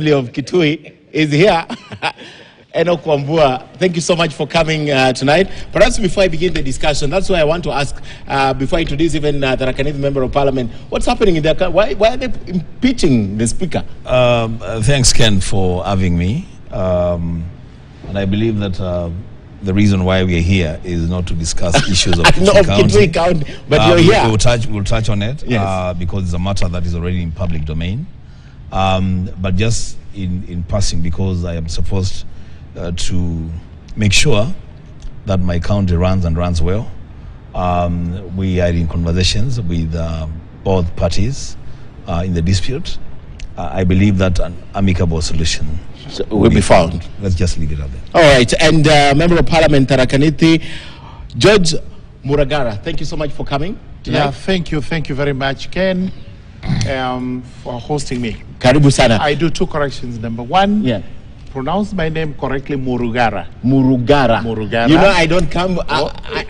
of Kitui is here. Enoch Wambua, thank you so much for coming tonight. Perhaps before I begin the discussion, that's why I want to ask, before I introduce even the Rakanith Member of Parliament, what's happening in their country? Why are they impeaching the Speaker? Thanks, Ken, for having me. And I believe that the reason why we are here is not to discuss issues of Kitui County, but you're here. We'll touch on it, yes. Because it's a matter that is already in public domain. But just in passing, because I am supposed to make sure that my county runs well. We are in conversations with both parties in the dispute. I believe that an amicable solution will be found. Let's just leave it at that. All right, and Member of Parliament Tarakaniti, George Muragara, thank you so much for coming tonight. Yeah, thank you very much, Ken, for hosting me. Karibu sana. I do two corrections. Number one, pronounce my name correctly, Murugara. Murugara. You know, I don't come.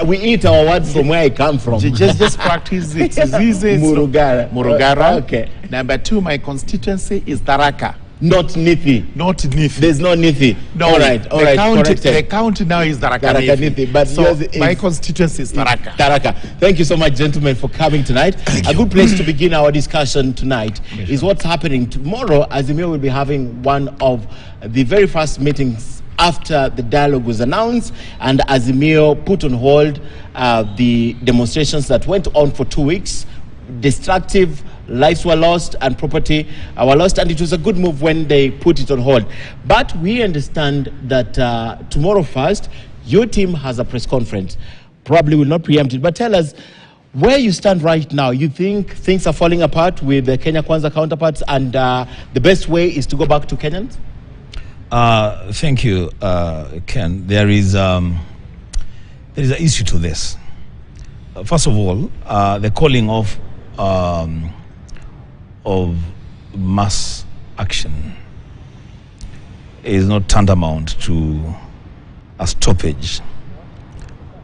We eat our words from where I come from. Just practice it. It's easy. Murugara. Murugara. Okay. Number two, my constituency is Tharaka. Not Nithi. Not Nithi. There's no Nithi. No. All right. The county now is Tharaka-Nithi. But so my constituency is Tharaka. Tharaka. Thank you so much, gentlemen, for coming tonight. A good place to begin our discussion tonight is what's happening tomorrow. Azimio will be having one of the very first meetings after the dialogue was announced, and Azimio put on hold the demonstrations that went on for 2 weeks. Destructive, lives were lost and property were lost, and it was a good move when they put it on hold. But we understand that tomorrow first, your team has a press conference. Probably will not preempt it, but tell us where you stand right now. You think things are falling apart with the Kenya Kwanza counterparts, and the best way is to go back to Kenyans? Thank you, Ken. There is an issue to this. First of all, the calling of mass action is not tantamount to a stoppage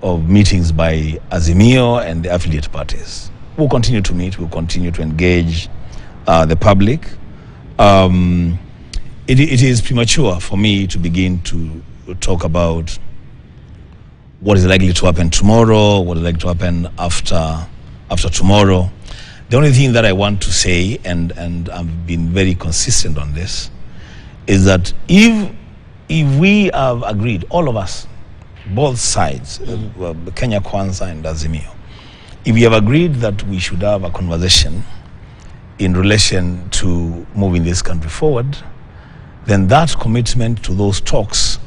of meetings by Azimio and the affiliate parties. We'll continue to meet, we'll continue to engage the public. It is premature for me to begin to talk about what is likely to happen tomorrow, what is likely to happen after tomorrow. The only thing that I want to say, and I've been very consistent on this, is that if we have agreed, all of us, both sides, Kenya Kwanza and Azimio, if we have agreed that we should have a conversation in relation to moving this country forward, then that commitment to those talks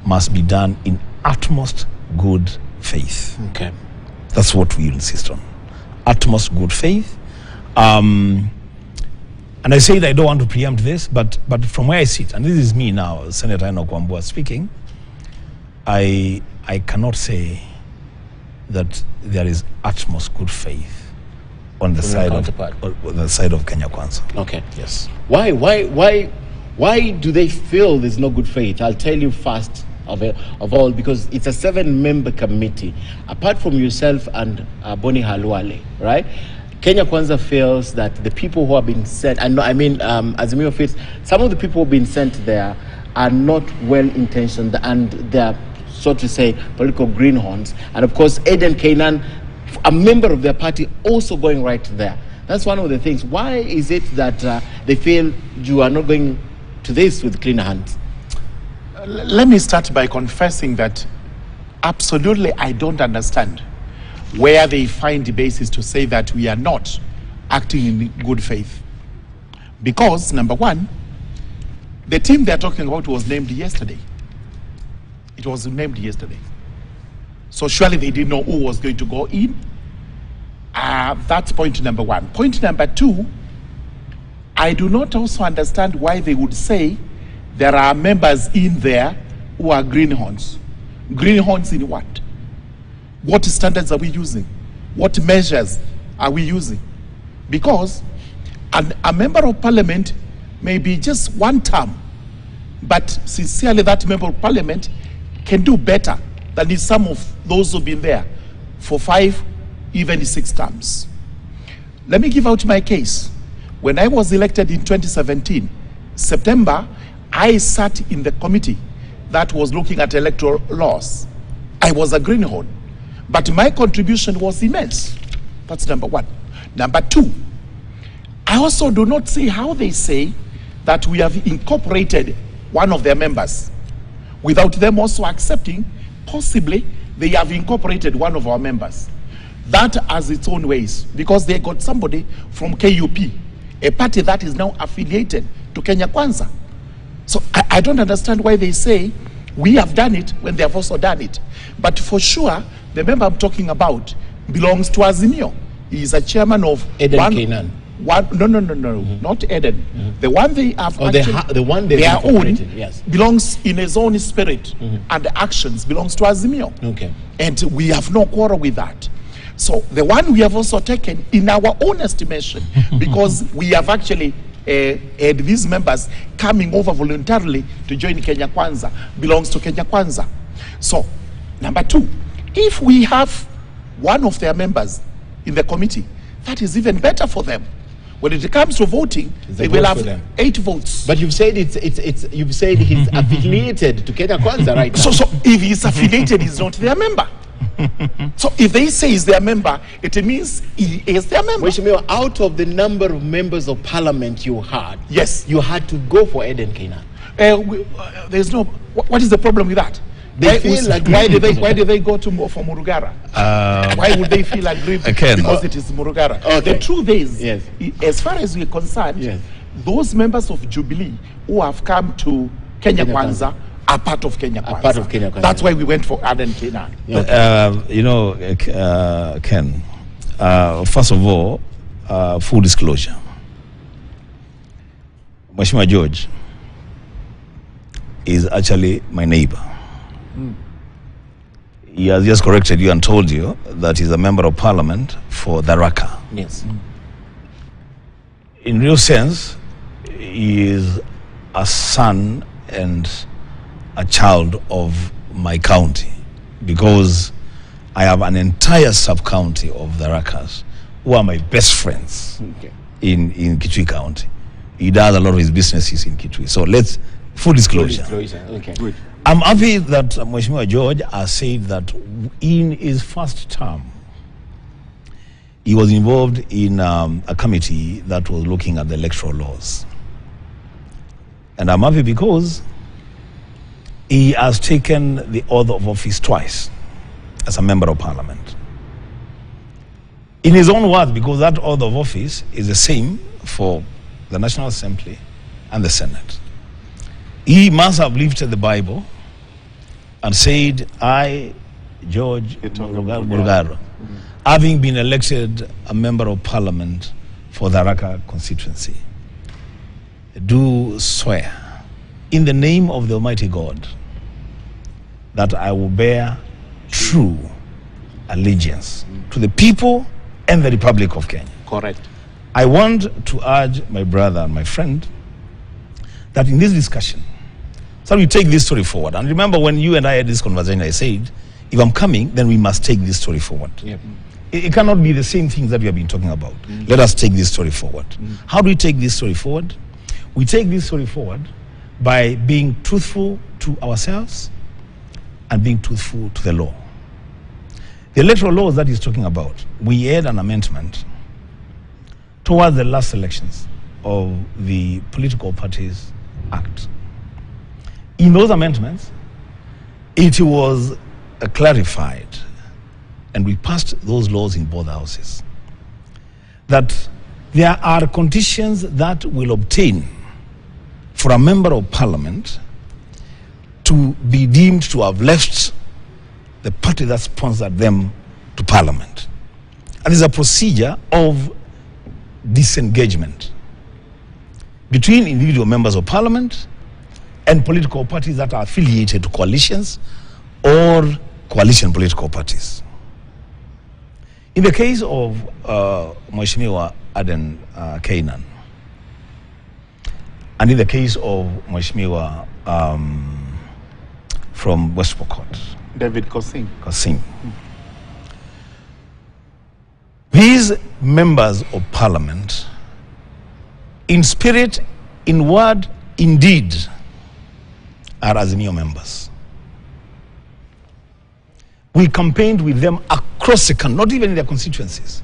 must be done in utmost good faith. Okay. That's what we insist on. Utmost good faith. And I say that I don't want to preempt this, but from where I sit, and this is me now, Senator Enoch Wambua speaking, I cannot say that there is utmost good faith on the side of Kenya Kwanza. Okay. Yes. Why do they feel there's no good faith? I'll tell you first of all, because it's a 7-member committee. Apart from yourself and Boni Halwale, right? Kenya Kwanza feels that the people who have been sent, Azimio feels some of the people who have been sent there are not well-intentioned, and they're, so to say, political greenhorns. And of course, Eden Kainan, a member of their party, also going right there. That's one of the things. Why is it that they feel you are not going to this with clean hands? Let me start by confessing that absolutely I don't understand where they find the basis to say that we are not acting in good faith. Because, number one, the team they're talking about was named yesterday. It was named yesterday. So surely they didn't know who was going to go in. That's point number one. Point number two, I do not also understand why they would say there are members in there who are greenhorns. Greenhorns in what? What standards are we using? What measures are we using? Because a member of parliament may be just one term, but sincerely that member of parliament can do better than some of those who've been there for 5, even 6 terms. Let me give out my case. When I was elected in 2017, September, I sat in the committee that was looking at electoral laws. I was a greenhorn, but my contribution was immense. That's number one. Number two, I also do not see how they say that we have incorporated one of their members without them also accepting possibly they have incorporated one of our members. That has its own ways, because they got somebody from KUP, a party that is now affiliated to Kenya Kwanza. So I don't understand why they say we have done it when they have also done it. But for sure, the member I'm talking about belongs to Azimio. He is a chairman of Eden Kainan. No, not Eden. The one they have the one they their own yes, belongs in his own spirit, and the actions belongs to Azimio. Okay. And we have no quarrel with that. So the one we have also taken in our own estimation, because we have actually had these members coming over voluntarily to join Kenya Kwanza, belongs to Kenya Kwanza. So, number two, if we have one of their members in the committee, that is even better for them. When it comes to voting, they will have 8 votes. But you've said you've said he's affiliated to Kenya Kwanza right now. So if he's affiliated, he's not their member. So if they say he's their member, it means he is their member. Mheshimiwa, out of the number of members of parliament you had, yes, you had to go for Eden Kainan. There's no. What is the problem with that? Why did they go to for Murugara? Why would they feel aggrieved? Because it is Murugara. Okay. The truth is, yes, as far as we're concerned, yes, those members of Jubilee who have come to Kenya Kwanza are part of Kenya Kwanza. Part of Kenya Kwanza. That's why we went for Eden Kainan. Ken, first of all, full disclosure. Mheshimiwa George is actually my neighbor. He has just corrected you and told you that he's a member of parliament for Tharaka. Yes. In real sense, he is a son and a child of my county, because I have an entire sub-county of Tharakas who are my best friends, okay, in Kitui County. He does a lot of his businesses in Kitui. So let's, full disclosure. Okay. Good. I'm happy that Mheshimiwa George has said that in his first term, he was involved in a committee that was looking at the electoral laws. And I'm happy because he has taken the oath of office twice as a member of parliament. In his own words, because that oath of office is the same for the National Assembly and the Senate. He must have lifted the Bible and said, I, George Murugaro, having been elected a member of parliament for the Tharaka constituency, do swear in the name of the Almighty God that I will bear true allegiance to the people and the Republic of Kenya. Correct. I want to urge my brother and my friend that in this discussion, so we take this story forward. And remember, when you and I had this conversation, I said, if I'm coming, then we must take this story forward. Yep. It cannot be the same things that we have been talking about. Let us take this story forward. How do we take this story forward? We take this story forward by being truthful to ourselves and being truthful to the law. The electoral laws that he's talking about, we had an amendment towards the last elections of the Political Parties Act. In those amendments, it was clarified, and we passed those laws in both houses, that there are conditions that will obtain for a member of parliament to be deemed to have left the party that sponsored them to parliament. And there's a procedure of disengagement between individual members of parliament and political parties that are affiliated to coalitions or coalition political parties. In the case of Mheshimiwa Eden Kainan, and in the case of Mheshimiwa from West Pokot, David Kosing. These members of parliament, in spirit, in word, indeed are Azimio members. We campaigned with them across the country, not even in their constituencies,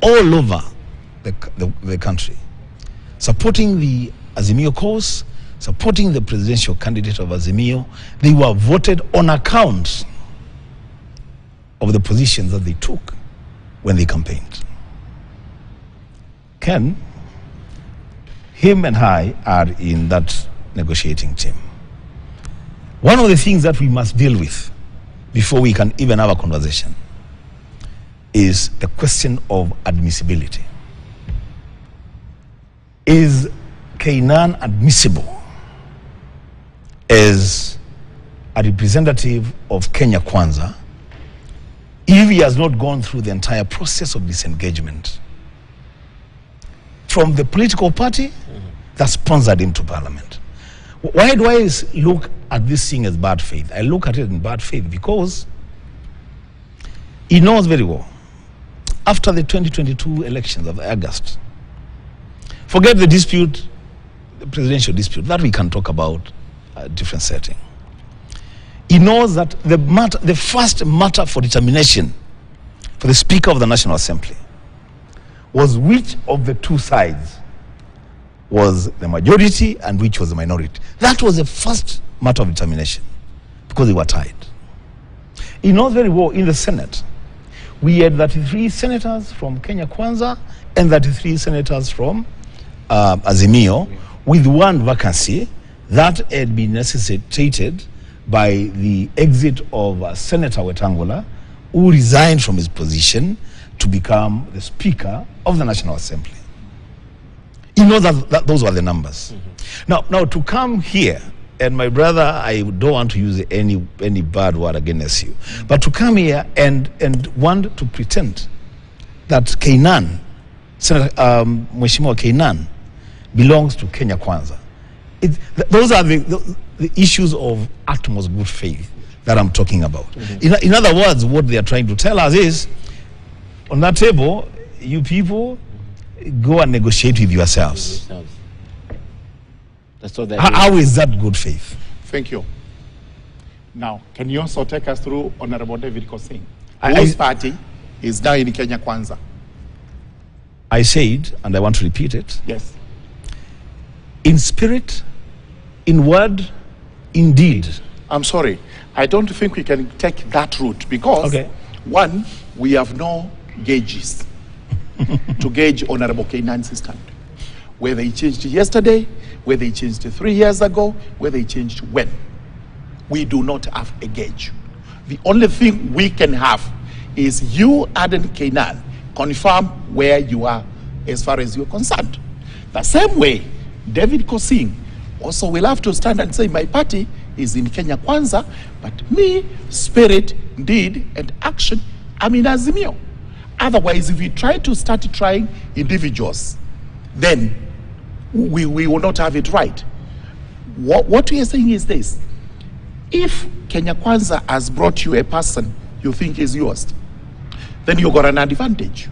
all over the country, supporting the Azimio cause, supporting the presidential candidate of Azimio. They were voted on account of the positions that they took when they campaigned. Ken, him and I are in that negotiating team. One of the things that we must deal with before we can even have a conversation is the question of admissibility. Is Kainan admissible as a representative of Kenya Kwanza if he has not gone through the entire process of disengagement from the political party that sponsored him to parliament? Why do I look at this thing as bad faith? I look at it in bad faith because he knows very well, after the 2022 elections of August, forget the dispute, the presidential dispute, that we can talk about a different setting. He knows that the first matter for determination for the Speaker of the National Assembly was which of the two sides was the majority and which was the minority. That was the first matter of determination because they were tied. He knows very well in the Senate, we had 33 senators from Kenya Kwanza and 33 senators from Azimio, with one vacancy that had been necessitated by the exit of Senator Wetangula, who resigned from his position to become the Speaker of the National Assembly. You know that those were the numbers. Now to come here, and my brother, I don't want to use any bad word against you, but to come here and want to pretend that Kainan, Senator Mheshimiwa Kainan, belongs to Kenya Kwanza. Those are the issues of utmost good faith that I'm talking about. In other words, what they are trying to tell us is, on that table, you people go and negotiate with yourselves. That's what How is that good faith? Thank you. Now, can you also take us through Honorable David Kosing, whose party is now in Kenya Kwanza? I said, and I want to repeat it. Yes. In spirit, in word, in deed. I'm sorry. I don't think we can take that route because, one, we have no gauges to gauge Honorable Kainan's stand. Whether he changed yesterday, whether he changed 3 years ago, whether he changed when. We do not have a gauge. The only thing we can have is you, Aden Kainan, confirm where you are as far as you're concerned. The same way, David Kosing also will have to stand and say, my party is in Kenya Kwanza, but me, spirit, deed, and action, I'm in Azimio. Otherwise, if we try to start trying individuals, then we will not have it right. What we are saying is this: if Kenya Kwanza has brought you a person you think is yours, then you got an advantage.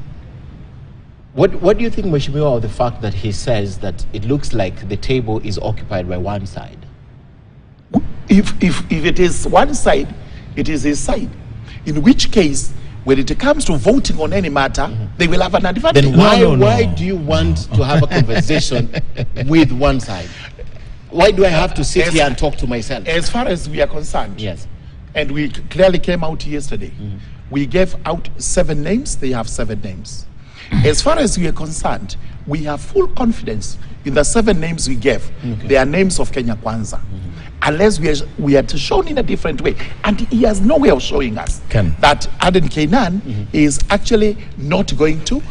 What do you think, Mheshimiwa, of the fact that he says that it looks like the table is occupied by one side? If it is one side, it is his side. In which case, when it comes to voting on any matter, they will have an advantage. Then why do you want to have a conversation with one side? Why do I have to sit here and talk to myself? As far as we are concerned, yes, and we clearly came out yesterday, we gave out 7 names, they have 7 names. As far as we are concerned, we have full confidence in the 7 names we gave. They are names of Kenya Kwanza. Unless we are shown in a different way. And he has no way of showing us that Aden Kainan is actually not going to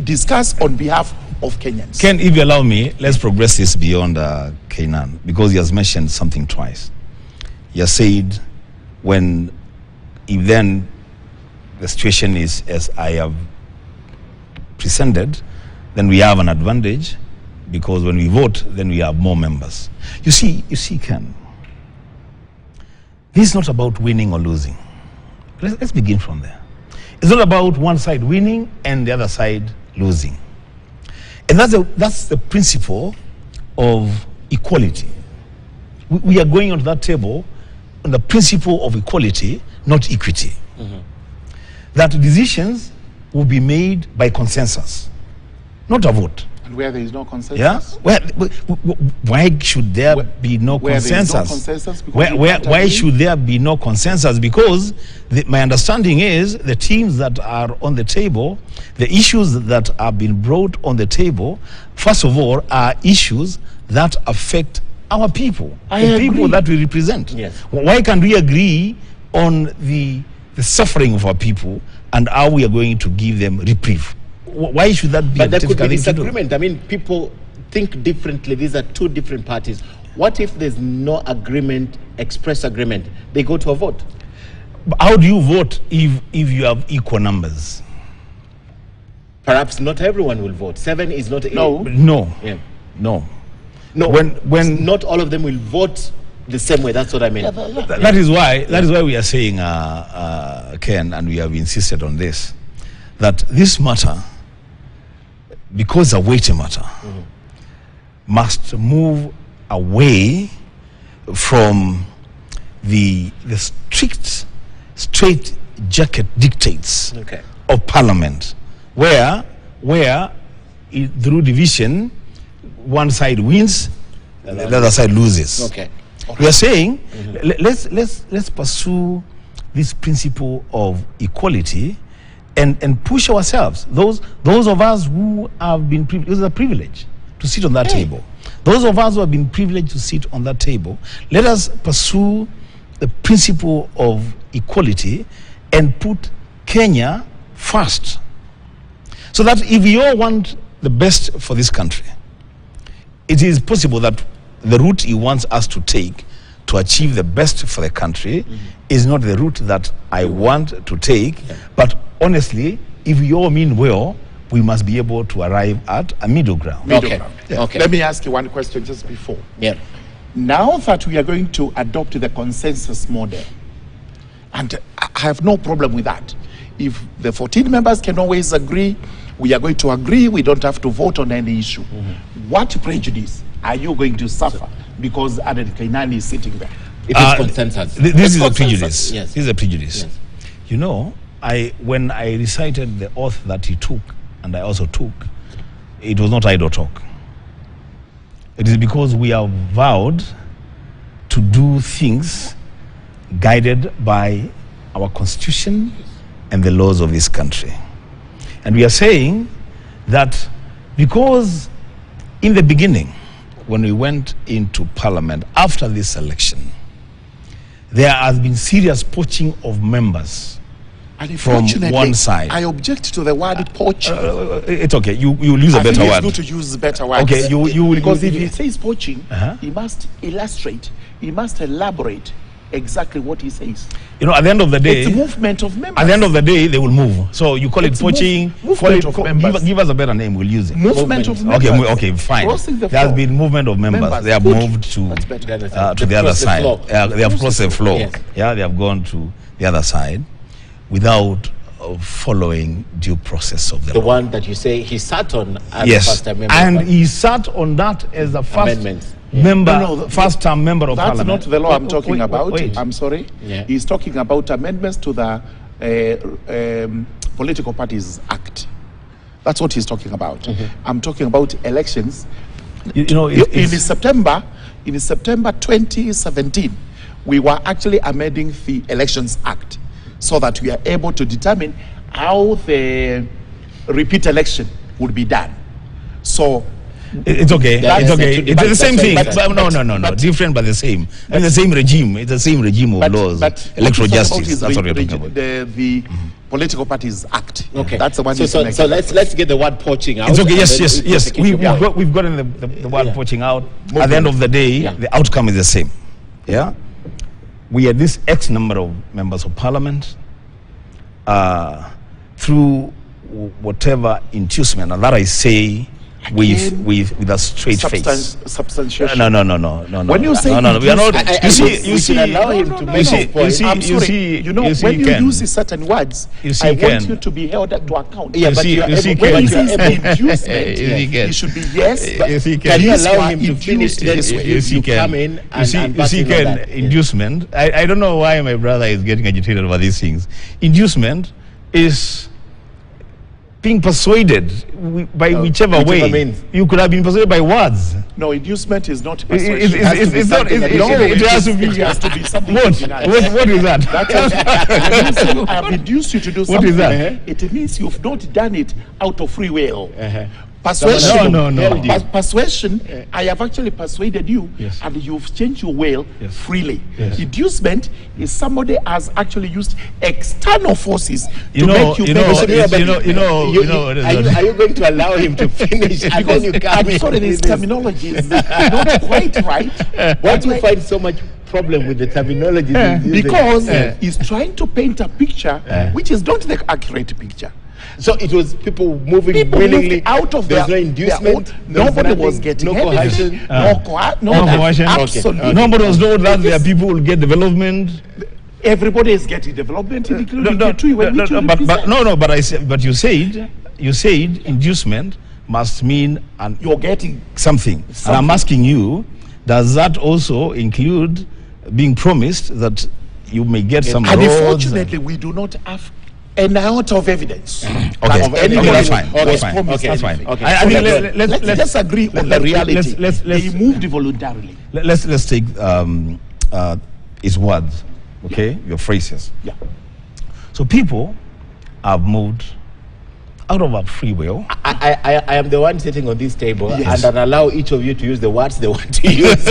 discuss on behalf of Kenyans. Ken, if you allow me, let's progress this beyond Kainan, because he has mentioned something twice. He has said, if then the situation is as I have presented, then we have an advantage, because when we vote, then we have more members. You see, Ken, this is not about winning or losing. Let's begin from there. It's not about one side winning and the other side losing. And that's the principle of equality. we are going onto that table on the principle of equality, not equity. That decisions will be made by consensus, not a vote. And where there is no consensus? Yeah. Why should there be no consensus? Why should there be no consensus? Because my understanding is the teams that are on the table, the issues that are being brought on the table, first of all, are issues that affect our people, the people that we represent. Yes. Why can't we agree on the suffering of our people and how we are going to give them reprieve? Why should that be? But there could be disagreement. I mean, people think differently. These are two different parties. What if there's no agreement, express agreement? They go to a vote. How do you vote if you have equal numbers? Perhaps not everyone will vote. 7 is not. No. Yeah. No. When not all of them will vote the same way. That's what I mean. That is why we are saying, Ken, and we have insisted on this, that this matter, because a weighty matter, must move away from the straight jacket dictates of Parliament, where through division, one side wins, the other side loses. Okay. We are saying, let's pursue this principle of equality and push ourselves. Those of us who have been privileged, it was a privilege to sit on that table. Those of us who have been privileged to sit on that table, let us pursue the principle of equality and put Kenya first. So that if we all want the best for this country, it is possible that the route he wants us to take to achieve the best for the country is not the route that I want to take. But honestly, if we all mean well, we must be able to arrive at a middle ground. Okay. Let me ask you one question just before. Yeah. Now that we are going to adopt the consensus model, and I have no problem with that. If the 14 members can always agree, we are going to agree, we don't have to vote on any issue. What prejudice are you going to suffer because Aden Kainani is sitting there? It is consensus. This is a prejudice. Yes. This is a prejudice. Yes. You know, when I recited the oath that he took, and I also took, it was not idle talk. It is because we have vowed to do things guided by our constitution and the laws of this country. And we are saying that because in the beginning, when we went into Parliament after this election, there has been serious poaching of members from one side. I object to the word poaching. It's okay. You will use a better word. It's good to use better words. Okay, you will, because if he says poaching, he must illustrate, he must elaborate exactly what he says. You know, at the end of the day, it's a movement of members. At the end of the day, they will move. So you call it poaching. Give us a better name. We'll use it. Movement of members. Okay, fine. There has been movement of members. They have moved to the other side. They have crossed the floor. Yes. Yeah, they have gone to the other side without following due process of the law. one that you say he sat on as a first-time member. And he sat on that as a first amendments. first-time member of Parliament. That's not the law I'm talking about. I'm sorry. Yeah. He's talking about amendments to the Political Parties Act. That's what he's talking about. I'm talking about elections. You know, in September 2017, we were actually amending the Elections Act so that we are able to determine how the repeat election would be done. So it's okay. It's okay. It's the same thing. But different but the same. The same regime. It's the same regime of laws. But electoral justice. That's what we're talking about. The Political Parties Act. Okay. That's the one. So let's get the word poaching out. It's okay. Yes. We've gotten the word poaching out. At the end of the day, the outcome is the same. Yeah. We had this X number of members of Parliament through whatever inducement, and that I say with a straight face. Substantiation. No. When you say we are not. You see, allow him to make his point. I'm sorry. When you use certain words, I want you to be held to account. Yeah, but when he says inducement, it should be yes. Can you allow him to finish this way? You come in and you see, inducement. I don't know why my brother is getting agitated over these things. Inducement is being persuaded by whichever way. Means. You could have been persuaded by words. No, inducement is not persuasion. It has to be something. What is that? I have induced you to do something. What is that? It means you've not done it out of free will. Persuasion. No. Persuasion. I have actually persuaded you, and you've changed your will freely. Inducement is somebody has actually used external forces to make you. Are you going to allow him to finish? And then you come I'm sorry, this terminology is not quite right. Why do you find so much problem with the terminology? Because he's trying to paint a picture which is not the accurate picture. So it was people moving willingly out of there's no inducement. Nobody was getting no coercion. No coercion. Absolutely. Nobody was told that there are people who will get development. Everybody is getting development, including but you said inducement must mean you're getting something. And I'm asking you, does that also include being promised that you may get some roads? Unfortunately, we do not have an ounce of evidence. That's fine. Let's agree on the reality. He moved voluntarily. Let's take his words, your phrases. Yeah. So people have moved out of our free will. I am the one sitting on this table, and I allow each of you to use the words they want to use.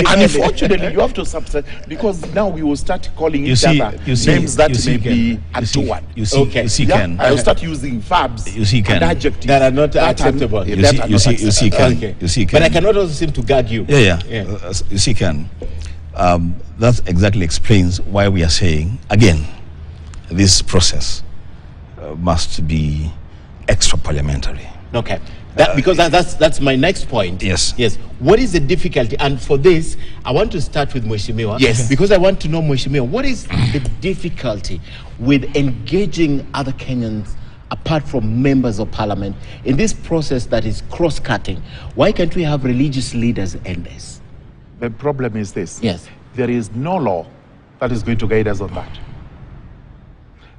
Unfortunately, you have to substitute, because now we will start calling each other names that may be one. Ken. I will start using verbs and adjectives that are not acceptable. Ken. But I cannot also seem to gag you. You see, Ken. That exactly explains why we are saying again, this process must be extra parliamentary. Okay, because that's my next point. Yes. What is the difficulty? And for this, I want to start with Mheshimiwa. Yes. Because I want to know, Mheshimiwa, what is the difficulty with engaging other Kenyans apart from members of parliament in this process that is cross-cutting? Why can't we have religious leaders in this? The problem is this. Yes. There is no law that is going to guide us on that.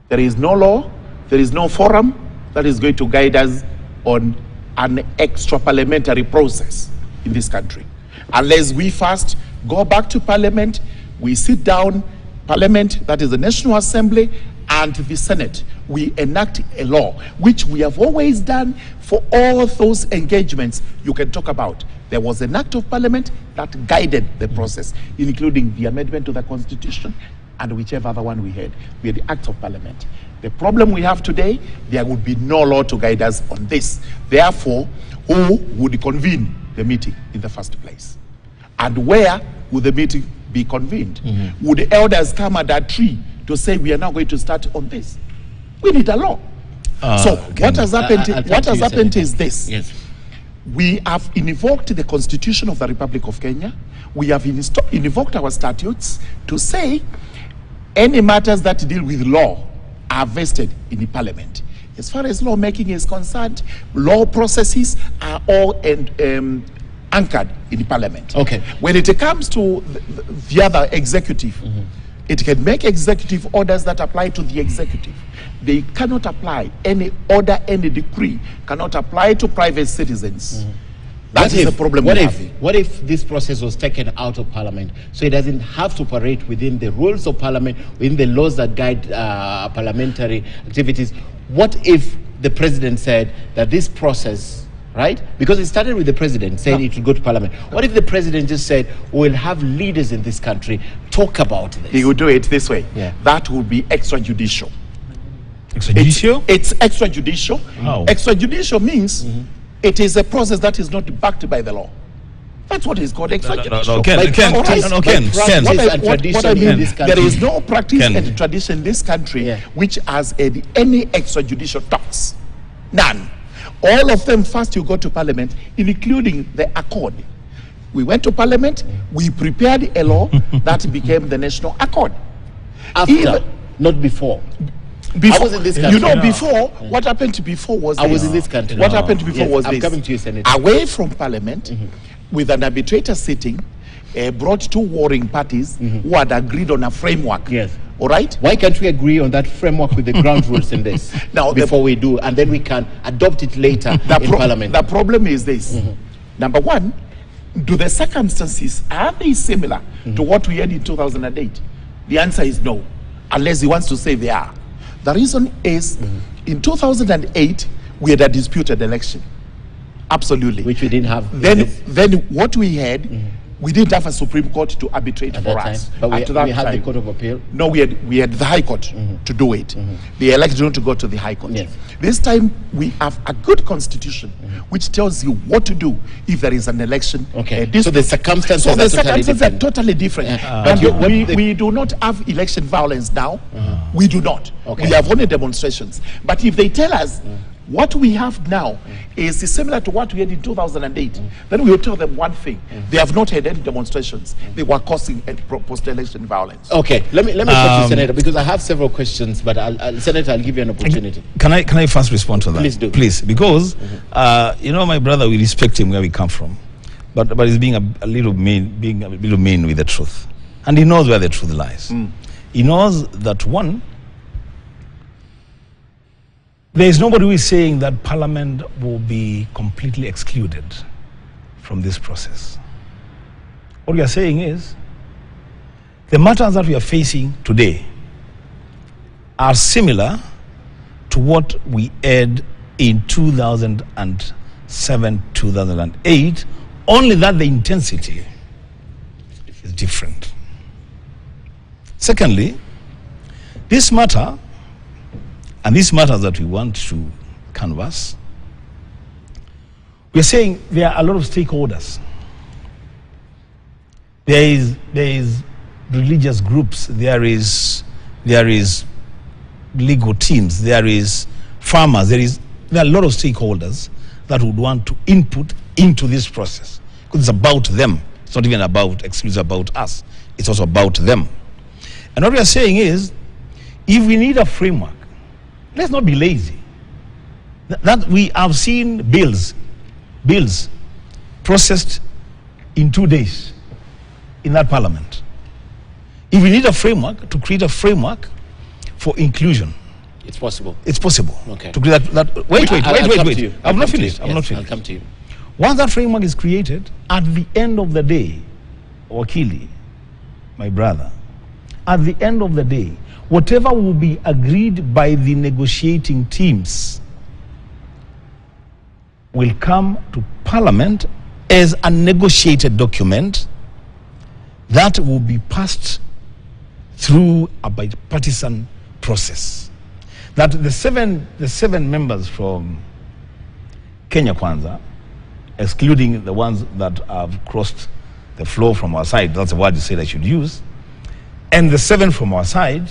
There is no law. There is no forum that is going to guide us on an extra parliamentary process in this country. Unless we first go back to parliament, we sit down, parliament, that is the National Assembly, and the Senate, we enact a law, which we have always done for all those engagements you can talk about. There was an act of parliament that guided the process, including the amendment to the Constitution and whichever other one we had. We had the act of parliament. The problem we have today, there would be no law to guide us on this. Therefore, who would convene the meeting in the first place? And where would the meeting be convened? Would the elders come under a tree to say we are now going to start on this? We need a law. So what has happened is this. Yes. We have invoked the Constitution of the Republic of Kenya. We have invoked our statutes to say any matters that deal with law are vested in the parliament. As far as lawmaking is concerned, law processes are all anchored in the parliament. Okay. When it comes to the other executive, it can make executive orders that apply to the executive. They cannot apply, any order, any decree cannot apply to private citizens. That is the problem. What if this process was taken out of parliament, so it doesn't have to operate within the rules of parliament, within the laws that guide parliamentary activities? What if the president said that this process, right, because it started with the president saying it will go to parliament. What if the president just said, we'll have leaders in this country talk about this? He would do it this way. That would be extrajudicial. Extrajudicial? It's extrajudicial. Oh. Extrajudicial means it is a process that is not backed by the law. That's what is called extrajudicial. There is no practice and tradition in this country which has any extrajudicial talks. None. All of them, first you go to Parliament, including the Accord. We went to Parliament, we prepared a law that became the National Accord. After, not before. Before, I was in this country. you know, before, what happened before was I was in this country. What happened before Yes, was I'm this. coming to you, Senator. Away from Parliament, with an arbitrator sitting, brought two warring parties who had agreed on a framework. Yes. All right? Why can't we agree on that framework with the ground rules in this Now, before we do, and then we can adopt it later in Parliament? The problem is this. Number one, do the circumstances, are they similar to what we had in 2008? The answer is no, unless he wants to say they are. The reason is, in 2008, we had a disputed election. Absolutely. Which we didn't have. Then what we had, we didn't have a Supreme Court to arbitrate At for that us. time. But we had the Court of Appeal. No, we had the High Court to do it. The election to go to the High Court. Yes. This time we have a good constitution which tells you what to do if there is an election. Okay. So the circumstances are totally different. But we do not have election violence now. We do not. Okay. We have only demonstrations. But if they tell us what we have now is similar to what we had in 2008, then we will tell them one thing. They have not had any demonstrations. They were causing post-election violence. Okay, let me talk to Senator, because I have several questions, but Senator, I'll give you an opportunity. Can I first respond to that? Please do. Please, because you know, my brother, we respect him where we come from, but he's being a little mean with the truth, and he knows where the truth lies. He knows that one, there is nobody who is saying that Parliament will be completely excluded from this process. What we are saying is, the matters that we are facing today are similar to what we had in 2007, 2008, only that the intensity is different. Secondly, this matter, and these matters that we want to canvass, we're saying there are a lot of stakeholders. There is religious groups, there is legal teams, there is farmers, there are a lot of stakeholders that would want to input into this process, because it's about them. It's not even exclusively about us. It's also about them. And what we are saying is, if we need a framework, let's not be lazy. That we have seen bills processed in 2 days in that Parliament. If we need a framework, to create a framework for inclusion, It's possible. it's possible. Okay. To create that. Wait. I'm not finished. I'll come to you. Once that framework is created, at the end of the day, Wakili, my brother, at the end of the day, whatever will be agreed by the negotiating teams will come to Parliament as a negotiated document that will be passed through a bipartisan process. That the seven members from Kenya Kwanza, excluding the ones that have crossed the floor from our side, that's the word you said I should use, and the 7 from our side,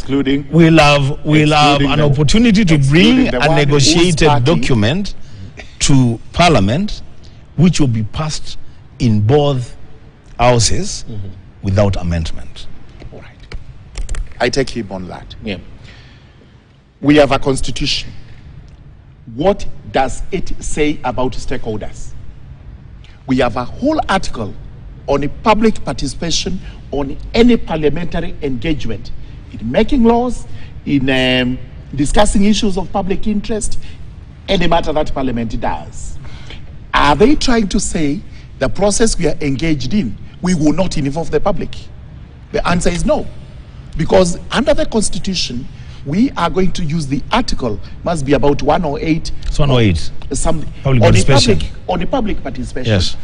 we'll have an opportunity to bring a negotiated document to Parliament, which will be passed in both houses without amendment. All right. I take him on that. Yeah. We have a constitution. What does it say about stakeholders? We have a whole article on public participation on any parliamentary engagement in making laws, in discussing issues of public interest, any matter that Parliament does. Are they trying to say the process we are engaged in, we will not involve the public? The answer is no. Because under the Constitution, we are going to use the article, must be about 108. It's 108. Public participation. On the public participation. Yes.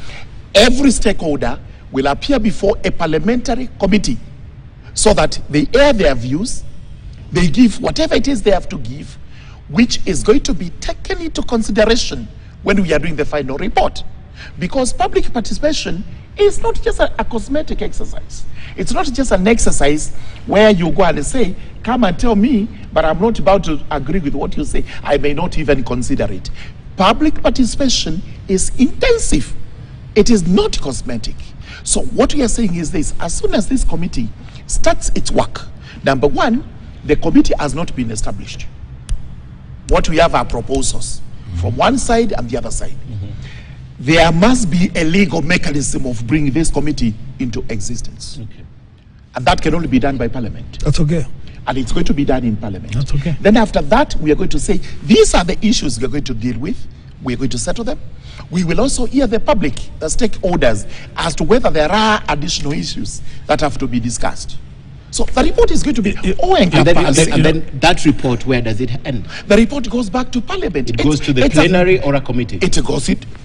Every stakeholder will appear before a parliamentary committee so that they air their views, they give whatever it is they have to give, which is going to be taken into consideration when we are doing the final report. Because public participation It's not just a cosmetic exercise. It's not just an exercise where you go and say, come and tell me, but I'm not about to agree with what you say. I may not even consider it. Public participation is intensive. It is not cosmetic. So what we are saying is this: as soon as this committee starts its work, number one, the committee has not been established. What we have are proposals from one side and the other side. There must be a legal mechanism of bringing this committee into existence. And that can only be done by Parliament. That's okay. And it's going to be done in Parliament. That's okay. Then after that, we are going to say, these are the issues we are going to deal with. We are going to settle them. We will also hear the public, the stakeholders, as to whether there are additional issues that have to be discussed. So the report is going to be all-encompassing. And then that report, where does it end? The report goes back to Parliament. It goes to the plenary or a committee?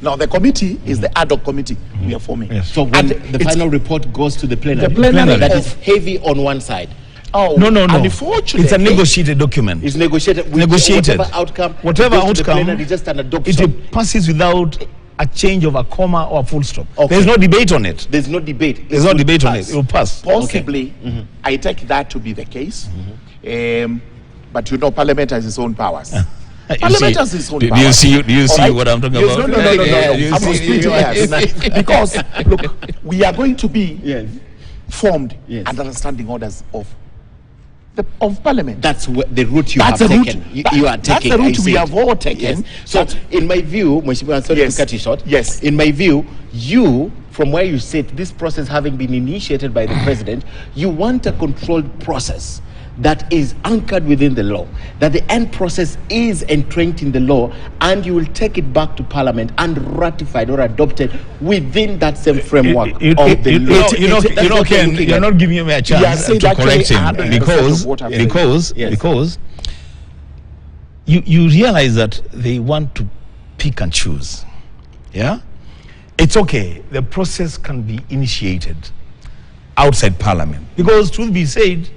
Now the committee is the ad hoc committee we are forming. Yes. So when the final report goes to the plenary, the plenary that is heavy on one side. Oh, no. Unfortunately, it's a negotiated document. It's negotiated. Negotiated. Whatever outcome, it's just an adoption. It passes without a change of a comma or a full stop. Okay. There's no debate on it. There's no debate. There's no debate on it. It will pass. Possibly, I take that to be the case. But you know, Parliament has its own powers. Parliament has its own powers. Do you see what I'm talking about? No. I'm not splitting hairs. Because, look, we are going to be formed under the standing orders of Parliament. That's the route you have taken. You are taking. That's the route we have all taken. Yes. So, in my view, Mheshimiwa, sorry to cut you short. Yes. In my view, you, from where you sit, this process having been initiated by the president, you want a controlled process that is anchored within the law, that the end process is entrenched in the law, and you will take it back to Parliament and ratified or adopted within that same framework of the law. Ken, you're not giving me a chance to correct him because you realize that they want to pick and choose. Yeah, it's okay. The process can be initiated outside Parliament because, truth be said,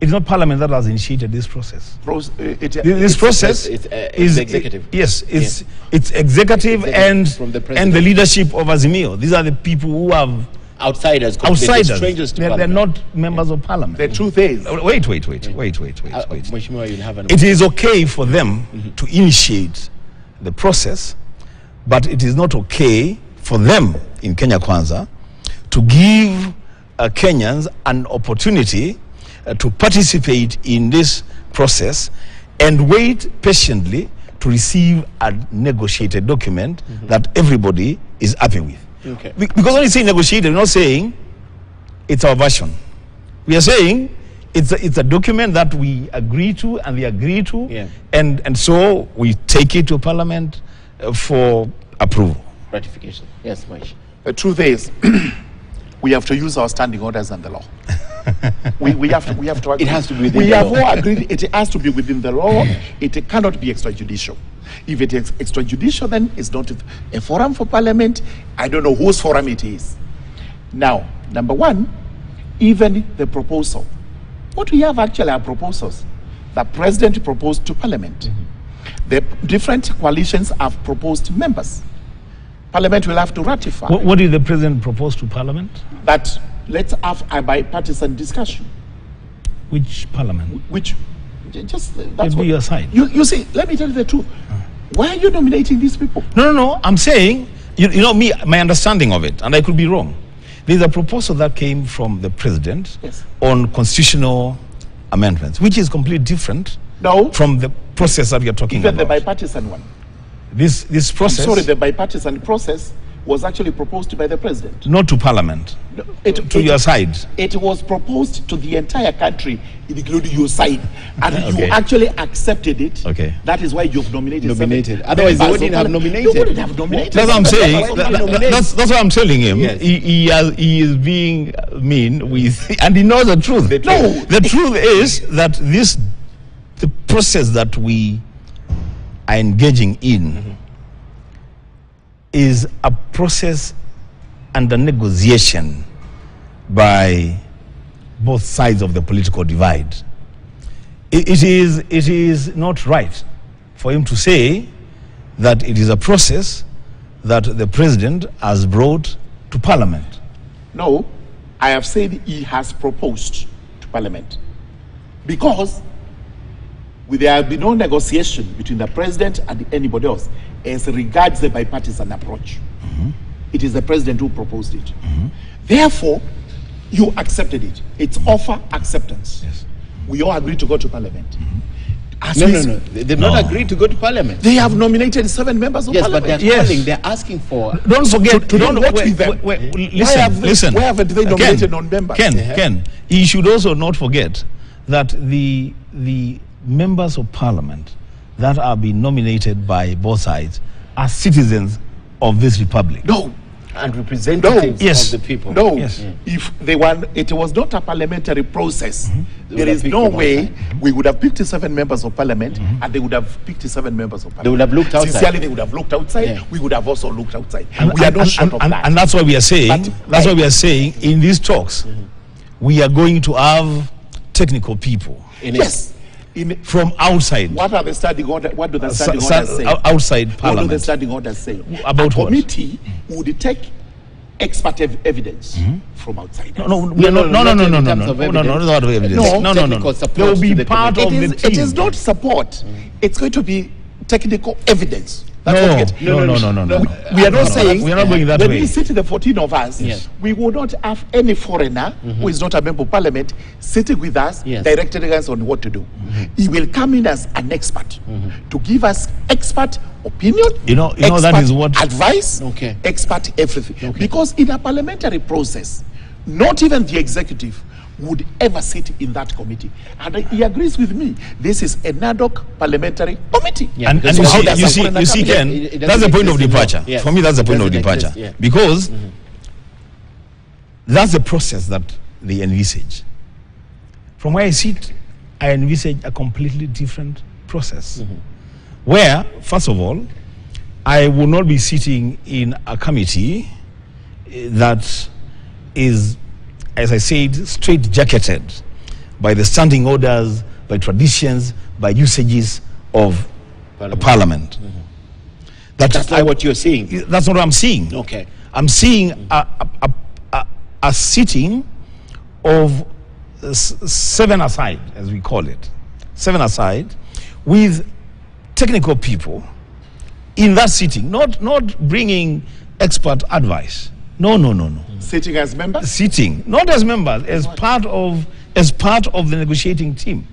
it's not Parliament that has initiated this process. This process is executive. Yes, it's executive and the leadership of Azimio. These are the people who have outsiders, strangers to they're not members of Parliament. The truth is, wait. Mheshimiwa, you'll have it is okay for them to initiate the process, but it is not okay for them in Kenya Kwanza to give Kenyans an opportunity to participate in this process and wait patiently to receive a negotiated document that everybody is happy with. Okay. Because when you say negotiated, we're not saying it's our version. We are saying it's a document that we agree to and they agree to, and so we take it to Parliament for approval. Ratification. Yes, Maish. The truth is, we have to use our standing orders and the law. we have to agree. It has to be within we the have law. all agreed it has to be within the law. It cannot be extrajudicial. If it is extrajudicial, then it's not a forum for Parliament. I don't know whose forum it is. Now, number one, even the proposal. What we have actually are proposals. The President proposed to Parliament. The different coalitions have proposed members. Parliament will have to ratify. What did the President propose to Parliament? That let's have a bipartisan discussion. Which Parliament? Which, just that's what your side. You see. Let me tell you the truth. Why are you nominating these people? No. I'm saying, you know me, my understanding of it, and I could be wrong. There's a proposal that came from the President on constitutional amendments, which is completely different from the process that we are talking about. Even the bipartisan one. This process. I'm sorry, the bipartisan process was actually proposed by the President. Not to Parliament. No, to your side. It was proposed to the entire country, including your side, and you actually accepted it. Okay. That is why you've nominated. Otherwise, you wouldn't have nominated. You wouldn't have nominated. That's what I'm saying. That's what I'm telling him. Yes. He is being mean with, and he knows the truth. The truth is that the process that we are engaging in is a process under negotiation by both sides of the political divide. It is not right for him to say that it is a process that the President has brought to Parliament. No, I have said he has proposed to Parliament. Because there have been no negotiation between the president and anybody else as regards the bipartisan approach. It is the president who proposed it. Therefore, you accepted it. It's offer acceptance. Yes. We all agreed to go to Parliament. No. They've not agreed to go to Parliament. They have nominated 7 members of Yes, but Parliament. they're calling, they're asking for... Don't forget, don't work with them. Listen. Why haven't they nominated non-members? Ken, you should also not forget that the members of Parliament that are being nominated by both sides are citizens of this republic. No. And representatives of the people. No, Yes. if they were, it was not a parliamentary process. There is no way we would have picked 7 members of Parliament and they would have picked 7 members of Parliament. They would have looked outside. Sincerely, they would have looked outside. Yeah. We would have also looked outside. We are not short of that. And that's why we are saying, But- why we are saying in these talks, we are going to have technical people Yes. from outside. What are the standing orders? What do the standing orders say? Outside What do the Parliament. standing orders say? About a what? committee would take expert evidence from outside. No, not evidence. No. Technical support They will to be the part of committee. the team. It is not support. It's going to be technical evidence. That's No, what we get. no. We are not saying we are not going that when way. we sit the 14 of us, Yes. we will not have any foreigner who is not a member of Parliament sitting with us, Yes. directing us on what to do. He will come in as an expert to give us expert opinion. You know that expert is what- advice. Okay. Expert everything. Because in a parliamentary process, not even the executive would ever sit in that committee. And he agrees with me. This is an ad hoc parliamentary committee. Yeah, And because you how see, does you a see, foreigner you see, come in? Ken, It doesn't that's the point of exist in law. departure. Yes. For me, that's the point of Doesn't departure. exist, yeah. Because that's the process that they envisage. From where I sit, I envisage a completely different process. Where, first of all, I will not be sitting in a committee that is, as I said, straight-jacketed by the standing orders, by traditions, by usages of Parliament. That's not what you're seeing. That's not what I'm seeing. Okay. I'm seeing a sitting of 7 aside, as we call it, 7 aside, with technical people in that sitting, not bringing expert advice. No. Sitting as members? Sitting, not as members, as part of the negotiating team.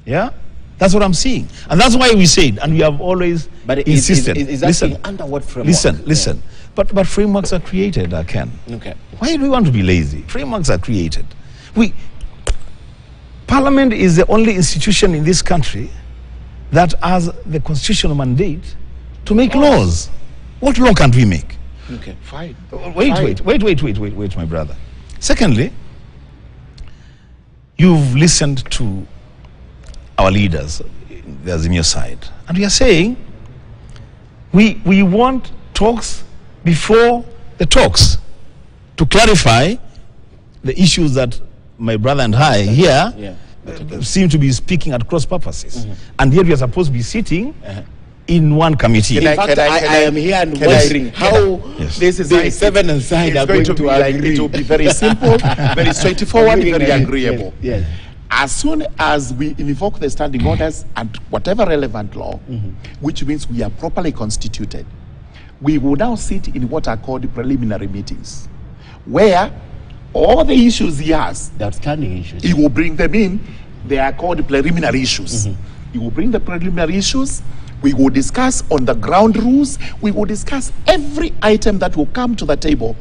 Yeah, that's what I'm seeing, and that's why we said, and we have always insisted. Is that being under what framework? Listen. Yeah. But frameworks are created, Ken. Okay. Why do we want to be lazy? Frameworks are created. Parliament is the only institution in this country that has the constitutional mandate to make laws. What law can't we make? Okay. Fine. Wait, my brother. Secondly, you've listened to our leaders, the Azimio side, and we are saying we want talks before the talks to clarify the issues that my brother and I here seem to be speaking at cross purposes. And yet we are supposed to be sitting in one committee. In fact, I am here and wondering how this is the 7 aside are going to be like, agree. it will be very simple, very straightforward, very agreeable. Yes. As soon as we invoke the standing orders and whatever relevant law, which means we are properly constituted, we will now sit in what are called preliminary meetings, where all the issues he has, The outstanding issues. he will bring them in. They are called preliminary issues. He will bring the preliminary issues. We will discuss on the ground rules. We will discuss every item that will come to the table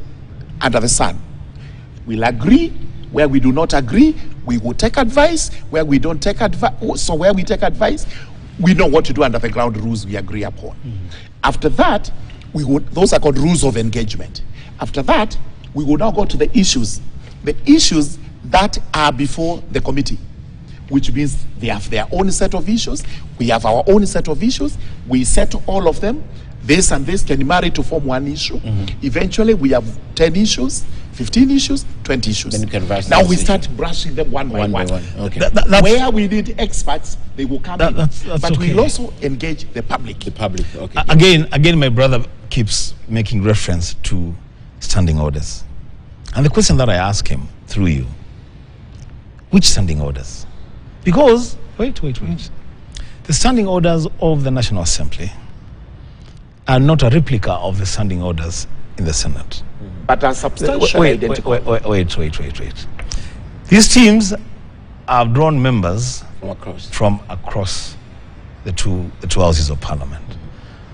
under the sun. We'll agree where we do not agree. We will take advice where we don't take advice. So where we take advice, we know what to do under the ground rules we agree upon. After that, those are called rules of engagement. After that, we will now go to the issues that are before the committee, which means they have their own set of issues. We have our own set of issues. We settle all of them. This and this can marry to form one issue. Eventually, we have 10 issues, 15 issues, 20 issues. Then you can brush now those we issues. start brushing them one by one. Okay. That's- Where we need experts, they will come in. That's But okay. we'll also engage the public. The public. Okay. Again, my brother keeps making reference to standing orders. And the question that I ask him through you, which standing orders? Because, wait. The standing orders of the National Assembly are not a replica of the standing orders in the Senate. But are substantially identical. Wait. These teams have drawn members from across the two houses of Parliament.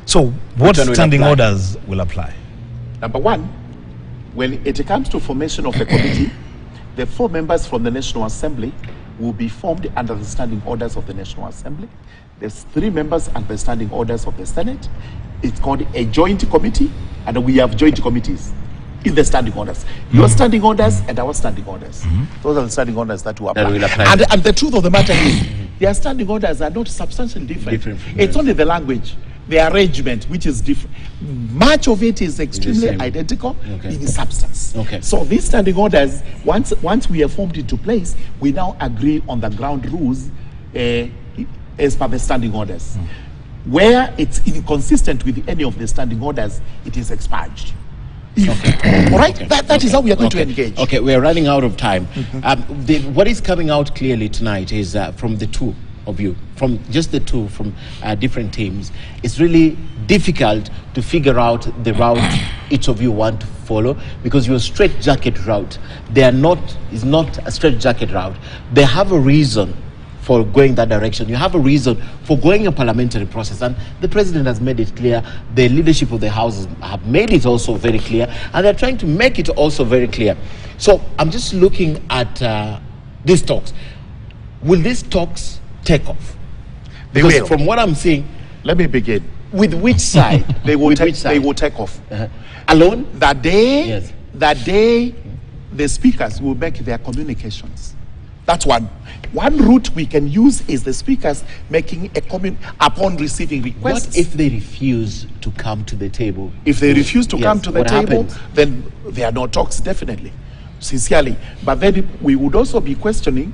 So what standing orders will apply? Number one, when it comes to formation of the committee, the 4 members from the National Assembly will be formed under the standing orders of the National Assembly. There's 3 members under the standing orders of the Senate. It's called a joint committee, and we have joint committees in the standing orders. Your standing orders and our standing orders. Those are the standing orders that will apply. And the truth of the matter is, their standing orders are not substantially different. It's only the language, the arrangement, which is different. Much of it is extremely identical in substance. So these standing orders, once we are formed into place, we now agree on the ground rules as per the standing orders. Where it's inconsistent with any of the standing orders, it is expunged. All right, that is how we are going to engage. Okay, we are running out of time. What is coming out clearly tonight is from the 2 of you, from just the 2 from different teams. It's really difficult to figure out the route each of you want to follow, because your straight jacket route, is not a straight jacket route. They have a reason for going that direction. You have a reason for going a parliamentary process, and the president has made it clear. The leadership of the houses have made it also very clear, and they're trying to make it also very clear. So I'm just looking at these talks. Will these talks take off? Because from what I'm seeing, let me begin. With which side? They will take off. Alone? That day, the speakers will make their communications. That's one. One route we can use is the speakers making a comment upon receiving requests. What if they refuse to come to the table? If they refuse to come to the table, happens? then there are no talks, definitely, sincerely. But then we would also be questioning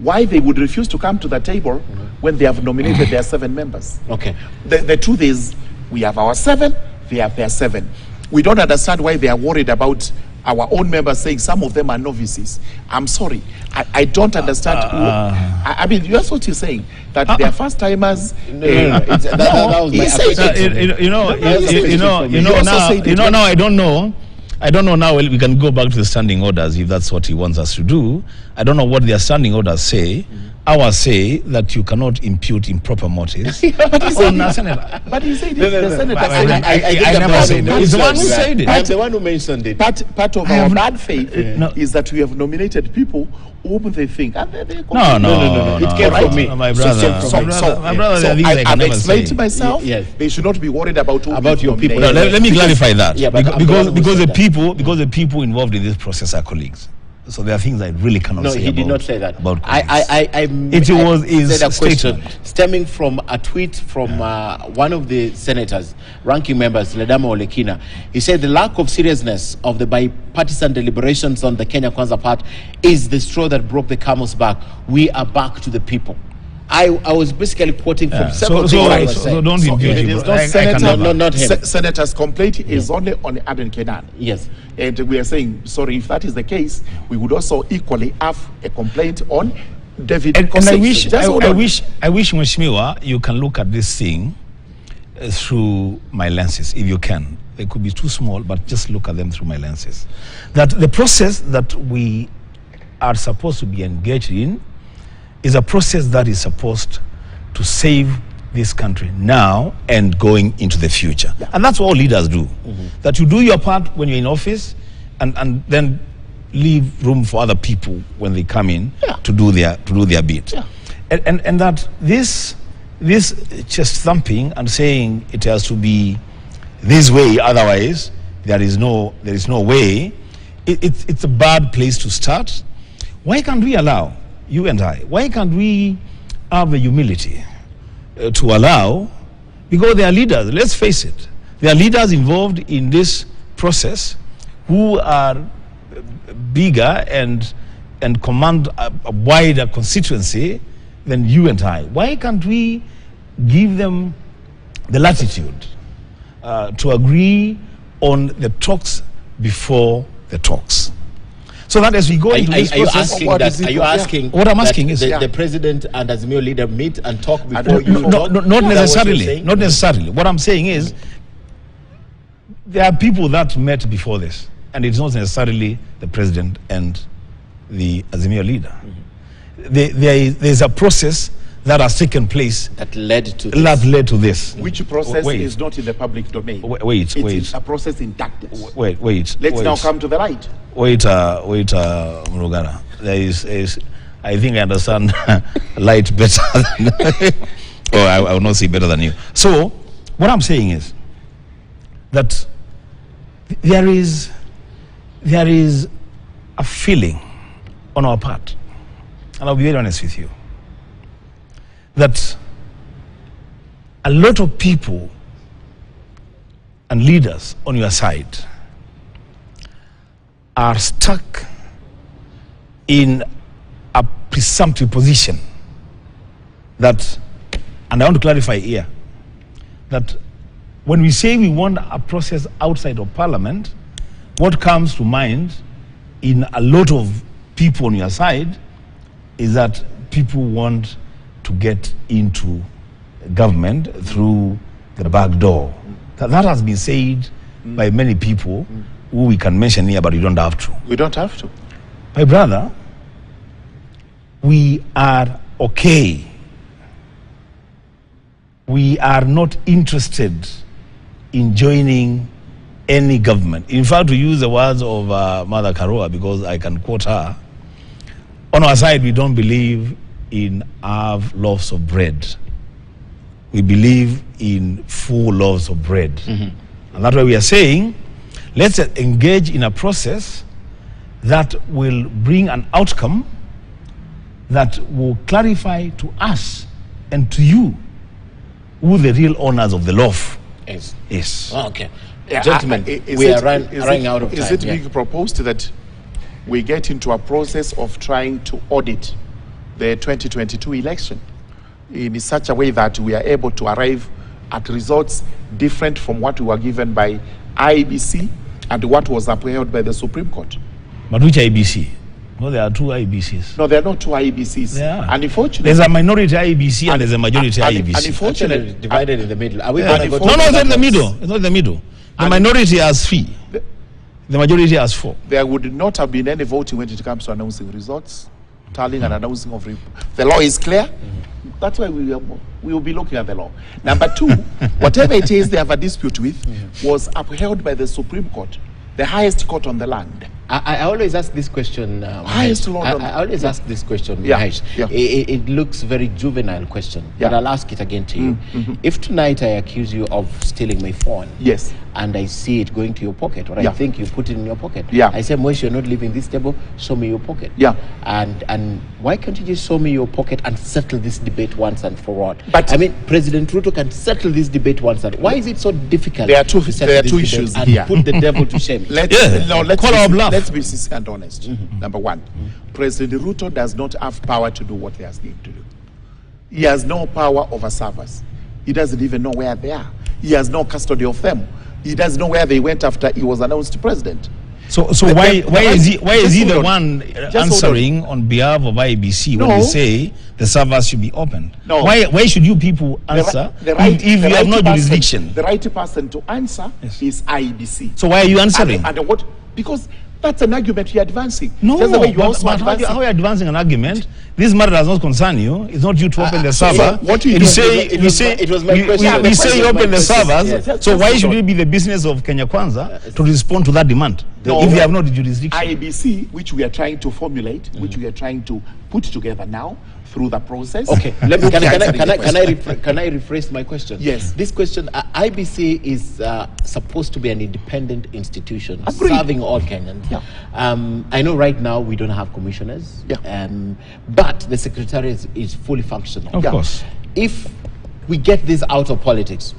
why they would refuse to come to the table when they have nominated their 7 members. Okay. The truth is, we have our 7, they have their 7. We don't understand why they are worried about our own members saying some of them are novices. I'm sorry, I don't understand. I mean, that's what you're saying, that they are first timers. That was my now I don't know. I don't know now. We can go back to the standing orders if that's what he wants us to do. I don't know what their standing orders say. Ours say that you cannot impute improper motives. But he said the senator. I never said it. He's the one who said it. I'm the one who mentioned it. Part of our bad faith is that we have nominated people whom they think. And they no. It came from me. My brother. I've explained to myself. Yes. They should not be worried about your people. No, let me clarify that. Yeah, because the people involved in this process are colleagues. So there are things I really cannot say. No, he did not say that. About it was a question stemming from a tweet from one of the senators, ranking members, Ledama Olekina. He said the lack of seriousness of the bipartisan deliberations on the Kenya Kwanza part is the straw that broke the camel's back. We are back to the people. I was basically quoting from several things. So don't impute it is not him. Senator's complaint is only on Aden Kenan. Yes. And we are saying, sorry, if that is the case, we would also equally have a complaint on David. And I wish, Mheshimiwa, you can look at this thing through my lenses, if you can. They could be too small, but just look at them through my lenses. That the process that we are supposed to be engaged in is a process that is supposed to save this country now and going into the future. Yeah. And that's what all leaders do. That you do your part when you're in office and then leave room for other people when they come in to do their bit. Yeah. And that this chest thumping and saying it has to be this way, otherwise there is no way, it's a bad place to start. Why can't we allow, you and I, why can't we have the humility to allow, because there are leaders, let's face it, there are leaders involved in this process who are bigger and command a wider constituency than you and I. Why can't we give them the latitude to agree on the talks before the talks. So that as we go into this process, what I'm asking is the president and Azimio leader meet and talk before you talk? Not necessarily. Not necessarily. What I'm saying is there are people that met before this, and it's not necessarily the president and the Azimio leader. There's a process that has taken place that led to this. Which process is not in the public domain? Wait. It's a process in darkness. Wait. Let's now come to the light. Wait, Murugana. I think I understand light better than or I will not say better than you. So, what I'm saying is that there is a feeling on our part, and I'll be very honest with you, that a lot of people and leaders on your side are stuck in a presumptive position that, and I want to clarify here, that when we say we want a process outside of Parliament, what comes to mind in a lot of people on your side is that people want to get into government through the back door. That has been said by many people who we can mention here, but we don't have to. We don't have to. My brother, we are okay. We are not interested in joining any government. In fact, to use the words of Mother Karua, because I can quote her, on our side, we don't believe in half loaves of bread. We believe in full loaves of bread. And that's why we are saying, let's engage in a process that will bring an outcome that will clarify to us and to you who the real owners of the loaf is. Oh, okay. Gentlemen, we are running out of time. Is it being proposed that we get into a process of trying to audit the 2022 election in such a way that we are able to arrive at results different from what we were given by IEBC and what was upheld by the Supreme Court? But which IEBC? No, there are two IEBCs. No, there are not two IEBCs. Yeah. And unfortunately, there's a minority IEBC and there's a majority IEBC. And unfortunately, divided in the middle. Are we no, it's not in the middle. It's not in the middle. The minority has 3. The majority has 4. There would not have been any voting when it comes to announcing results, tallying and announcing of the law is clear. That's why we will be looking at the law. Number 2, whatever it is they have a dispute with was upheld by the Supreme Court, the highest court on the land. I always ask this question. Highest law. I always ask this question. Yeah. It looks very juvenile question, but I'll ask it again to you. If tonight I accuse you of stealing my phone, yes, and I see it going to your pocket, or I think you put it in your pocket, I say, Moish, you're not leaving this table. Show me your pocket. And why can't you just show me your pocket and settle this debate once and for all? But I mean, President Ruto can settle this debate once and. Why is it so difficult? There are two issues and here. Put the devil to shame. Let's be sincere and honest. Number 1, President Ruto does not have power to do what he has named to do. He has no power over servers. He doesn't even know where they are. He has no custody of them. He doesn't know where they went after he was announced president. So why is he the one answering on behalf of IEBC when we say the servers should be opened? No. Why should you people answer if you have no jurisdiction? The right person to answer is IEBC. So why are you answering? And what? Because that's an argument you're advancing. No, that's the way but how are you advancing an argument? This matter does not concern you. It's not you to open the server. What you say you say you open the servers. Yes. So why should it be the business of Kenya Kwanza to respond to that demand if you have not the jurisdiction? IEBC, which we are trying to formulate, which we are trying to put together now through the process. Okay, can I rephrase my question? Yes. This question, IBC is supposed to be an independent institution serving all Kenyans. Yeah. I know right now we don't have commissioners, but the secretariat is fully functional. Of course. If we get this out of politics,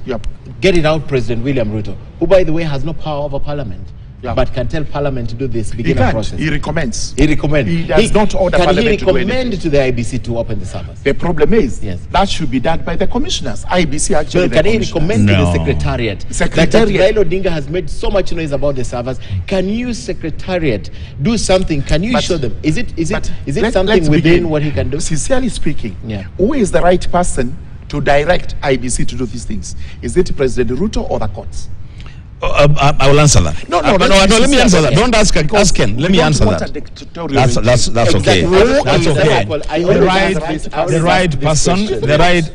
get it out, President William Ruto, who by the way has no power over parliament, but can tell Parliament to do this, He begin a can't. process. He recommends. He recommends. He does not order Can he Parliament to do recommend anything. to the IBC to open the servers? The problem is Yes. that should be done by the commissioners. IBC So actually. can the he commissioners. recommend to the No. Secretariat? Secretariat. That Raila Odinga has made so much noise about the servers. Can you, Secretariat, do something? Can you But- show them? Is it But something let's within begin. what he can do? Sincerely speaking, Yeah. who is the right person to direct IBC to do these things? Is it President Ruto or the courts? I will answer that. No, no, let me answer that. Don't ask Ken. Let me answer that. That's okay. Exactly. That's okay. I The always right, ask the right this person, question.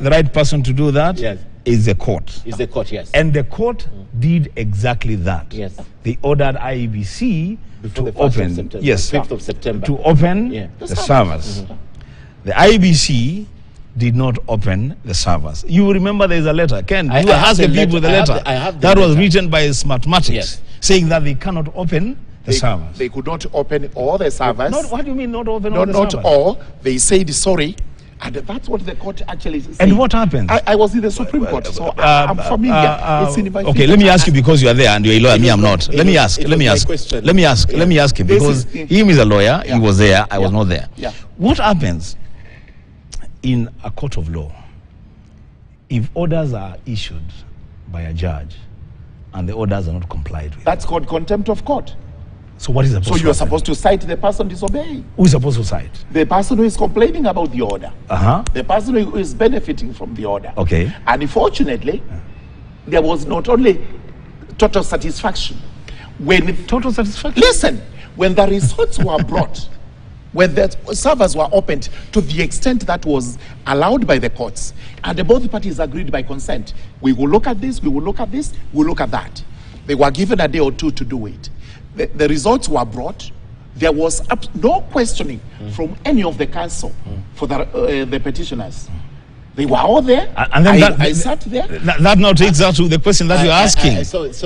the right person to do that Yes. is the court. Is the court, yes. And the court did exactly that. Yes. They ordered IEBC Before to the 1st of open, September, yes, 5th of September. to open Yeah. the servers. The IEBC did not open the servers. You remember there is a letter. Ken, I you were have the asking people letter. the I have letter the- I have the that was letter. written by Smartmatics, Yes. saying that they cannot open the servers. They could not open all the servers. Not, what do you mean not open all No, the not servers? all. They said sorry. And that's what the court actually said. And what happened? I was in the Supreme Court, so I'm familiar. It's in my Okay, let me ask you, because you are there and you're a lawyer, me I'm not. it Let me was- ask. it Let me was my ask. question. Let me ask. Let me ask him, This because is- him is a lawyer. Yeah. He was there. I was Yeah. not there. Yeah. What happens in a court of law if orders are issued by a judge and the orders are not complied with? That's called contempt of court. So what is supposed So to you are happen? supposed to cite the person disobeying, Who is supposed to cite? the person who is complaining about the order, Uh-huh. the person who is benefiting from the order. Okay. And unfortunately, there was not only total satisfaction. When Total satisfaction. listen, when the results were brought, when the servers were opened to the extent that was allowed by the courts, and both parties agreed by consent, we will look at this, we will look at this, we will look at that. They were given a day or two to do it. The results were brought. There was no questioning from any of the counsel for the petitioners. They were all there. And then I sat there. That now takes us to the question that you're asking.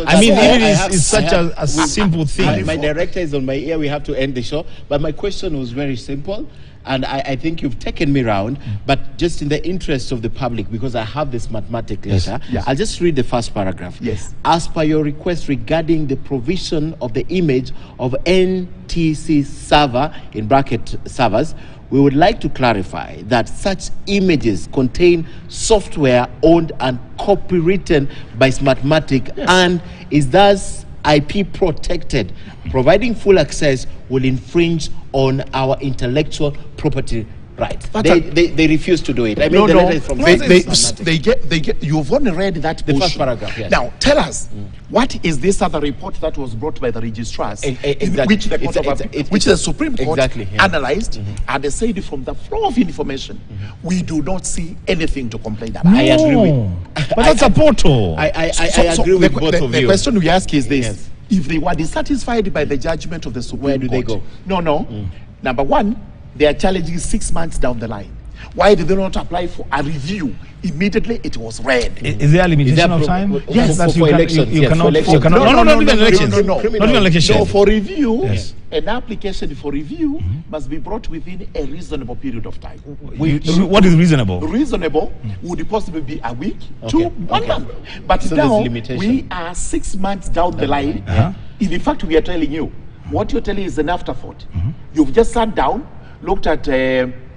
I mean, that's- even it's such I have- a simple thing. My director is on my ear. We have to end the show. But my question was very simple. And I think you've taken me round. But just in the interest of the public, because I have this mathematic letter, Yes. I'll just read the first paragraph. Yes. As per your request regarding the provision of the image of NTC server, in bracket servers, we would like to clarify that such images contain software owned and copywritten by Smartmatic and is thus IP protected. Providing full access will infringe on our intellectual property rights. They refuse to do it. I mean, the letter is from they get. You've only read that The portion. first paragraph, yes. Now tell us, what is this other report that was brought by the registrars, Exactly. which the court which the Supreme Court Exactly, yeah. analyzed, and they said from the flow of information, we do not see anything to complain about. I agree with. But that's a portal. I agree with both of the you. question we ask is this: Yes. if they were dissatisfied by the judgment of the Supreme Where do they Court, go? No. Number one, they are challenging 6 months down the line. Why did they not apply for a review? Immediately it was read. Is there a limitation of time? Yes, that for elections, You yes, cannot. for elections. You cannot. No, not even elections. no. Not even elections. No, for review, Yes. an application for review must be brought within a reasonable period of time. What is reasonable? Reasonable would possibly be a week, Okay, 2, 1 okay. month. But So there's now limitation. we are 6 months down the line. Uh-huh. In fact, we are telling you, what you're telling is an afterthought. You've just sat down, looked at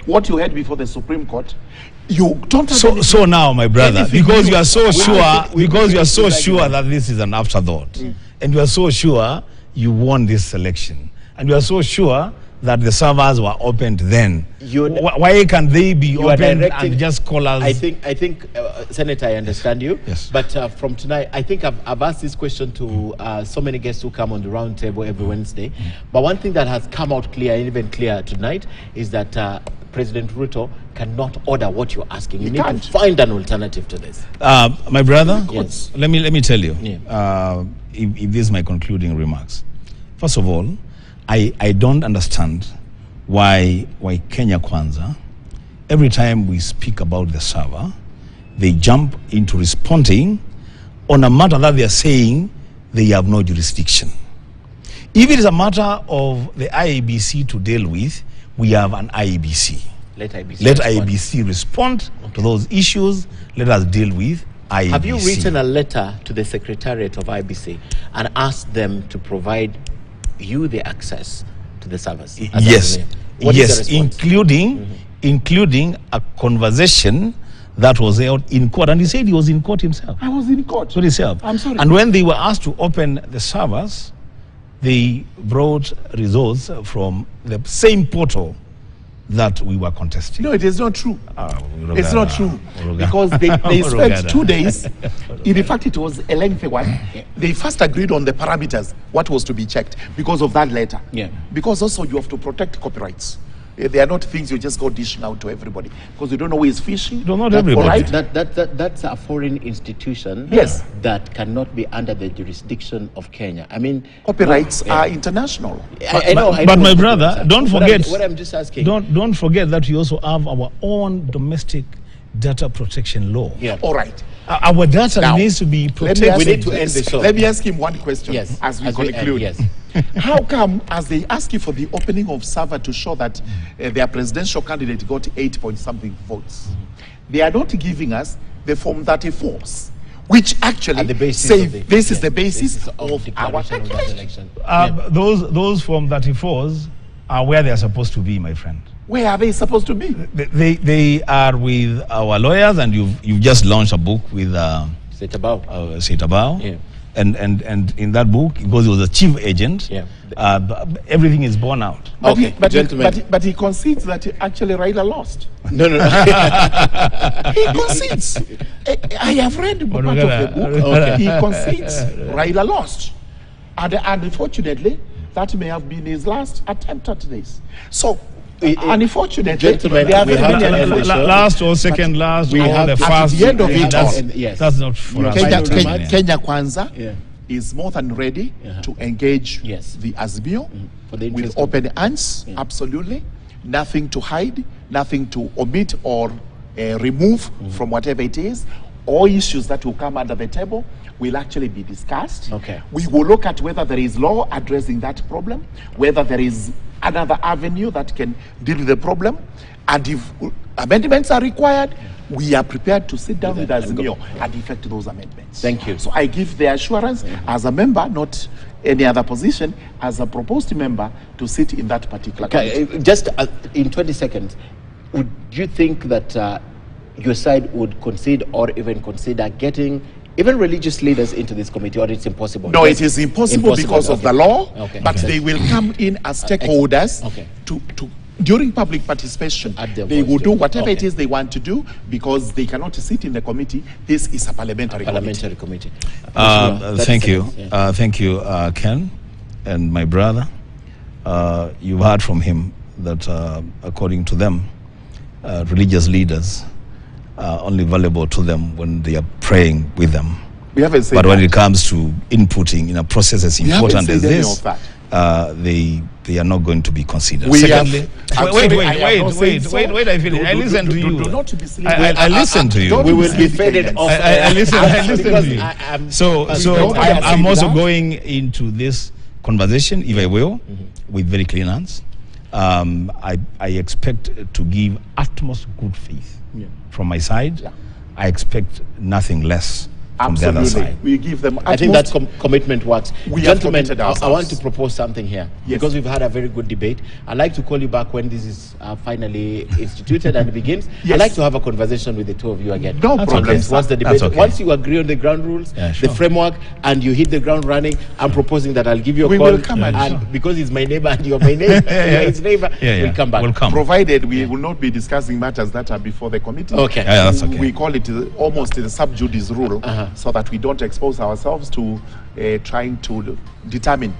what you had before the Supreme Court. You don't have So now, my brother, anything because new. you are so We sure, think- we because you are so think sure like that this is an afterthought, and you are so sure you won this selection, and you are so sure that the servers were opened then, why can they be You are opened directing- and just call us? I think, Senator, I understand you. Yes. But from tonight, I think I've asked this question to so many guests who come on the round table every Wednesday. But one thing that has come out clear, and even clearer tonight, is that President Ruto cannot order what you're asking. You need can't. to find an alternative to this. My brother, Yes. let me tell you, Yeah. if this is my concluding remarks. First of all, I don't understand why Kenya Kwanza, every time we speak about the server, they jump into responding on a matter that they are saying they have no jurisdiction. If it is a matter of the IEBC to deal with, we have an IEBC. Let IBC Let respond. IEBC respond to those issues. Let us deal with IBC. Have you written a letter to the Secretariat of IBC and asked them to provide you the access to the servers? Yes, yes, including including a conversation that was held in court, and he said he was in court himself. I was in court. So himself. I'm sorry. And when they were asked to open the servers, they brought results from the same portal that we were contesting. No, it is not true. It's not true. Because they spent 2 days. In fact, it was a lengthy one. They first agreed on the parameters, what was to be checked, because of that letter. Yeah. Because also you have to protect copyrights. They are not things you just go dishing out to everybody, because you don't know who is fishing. No, not everybody. Right? That's a foreign institution. Yes. That cannot be under the jurisdiction of Kenya. I mean, Copyrights are international. I know. But my brother, don't forget. What I'm just asking. Don't forget that we also have our own domestic data protection law. Yeah. All right. Our data Now, needs to be Let me protected. ask We him- need to end the show. Let me ask him one question Yes. as we we conclude. end, yes. How come, as they ask you for the opening of server to show that their presidential candidate got 8 point something votes, they are not giving us the Form 34s, which actually At the basis say of the- this is yes, the basis of of our declaration of that calculation? election. Those Form 34s are where they are supposed to be, my friend. Where are they supposed to be? They are with our lawyers, and you've just launched a book with Sit about. Setabao. Yeah. And in that book, because he was a chief agent, Yeah. everything is borne out. Okay, gentlemen. But he concedes that actually Raila lost. No. He concedes. I have read part of the book. Okay. He concedes Raila lost. And unfortunately, that may have been his last attempt at this. So, unfortunately, Gentlemen, there are we very have many to end the show. Last or second last, we or have the to- first. at the end of it all, That's not for us. Kenya Kwanza Yeah. is more than ready Uh-huh. to engage Yes. the Azimio For the with interest of- open hands, absolutely. Nothing to hide, nothing to omit or remove from whatever it is. All issues that will come under the table will actually be discussed. Okay. We will look at whether there is law addressing that problem, whether there is another avenue that can deal with the problem, and if amendments are required, we are prepared to sit down with Azimio and effect those amendments. Thank you. So I give the assurance as a member, not any other position, as a proposed member, to sit in that particular committee. Okay, just in 20 seconds, would you think that your side would concede or even consider getting even religious leaders into this committee, or it's impossible? No, it is impossible because of the law, Okay. but Okay. they will come in as stakeholders Okay. to during public participation. Add their They voice will to do it. whatever it Okay. is they want to do, because they cannot sit in the committee. This is a parliamentary Committee. Thank you. Yeah. Thank you, Ken, and my brother. You've heard from him that, according to them, religious leaders are only valuable to them when they are praying with them. We haven't said But when that. it comes to inputting in a process as We haven't important as said any this, of that. they are not going to be considered. We Secondly, have- I'm sorry, I am not saying so. wait, I finish. I listen to you. Do not mislead. I listen to you. Don't We will be mislead faded Kenyans. off. I listen Because to you. I'm- So don't I'm say also that. going into this conversation, if I will, with very clean hands. I expect to give utmost good faith from my side. Yeah. I expect nothing less from the other Absolutely. side. We give them I think that utmost- commitment works. We have Gentlemen, committed I want ourselves. to propose something here. Yes. Because we've had a very good debate. I'd like to call you back when this is finally instituted and begins. Yes. I'd like to have a conversation with the two of you again. No On problem, this. sir. Once the debate, That's okay. once you agree on the ground rules, Yeah, the sure. framework, and you hit the ground running, I'm proposing that I'll give you a We call. will come and- and because he's my neighbor and you're my neighbor, you're his neighbor, we'll come back. We'll come. Provided we will not be discussing matters that are before the committee. Okay. Yeah, that's okay. We call it almost the sub judice rule, so that we don't expose ourselves to trying to determine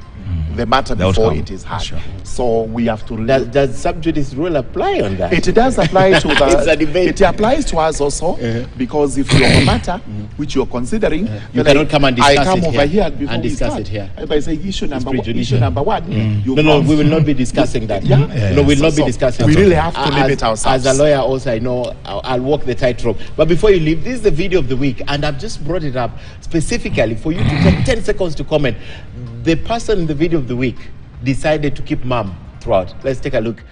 the matter The before outcome. it is heard. Sure. So we have to. Does sub judice rule apply on that? It does apply to It's a the. debate. It applies to us also, because if you have a matter which you are considering, You then cannot come and I discuss come it over here here before and we discuss start. it here. If I say issue number prejudicial. one, you No, come. we will not be discussing that. Yeah. No, we'll not be So discussing we that. really have to limit ourselves. As a lawyer, also, I know I'll walk the tightrope. But before you leave, this is the video of the week, and I've just brought it up specifically for you to take 10 seconds to comment. The person in the video of the week decided to keep mum throughout. Let's take a look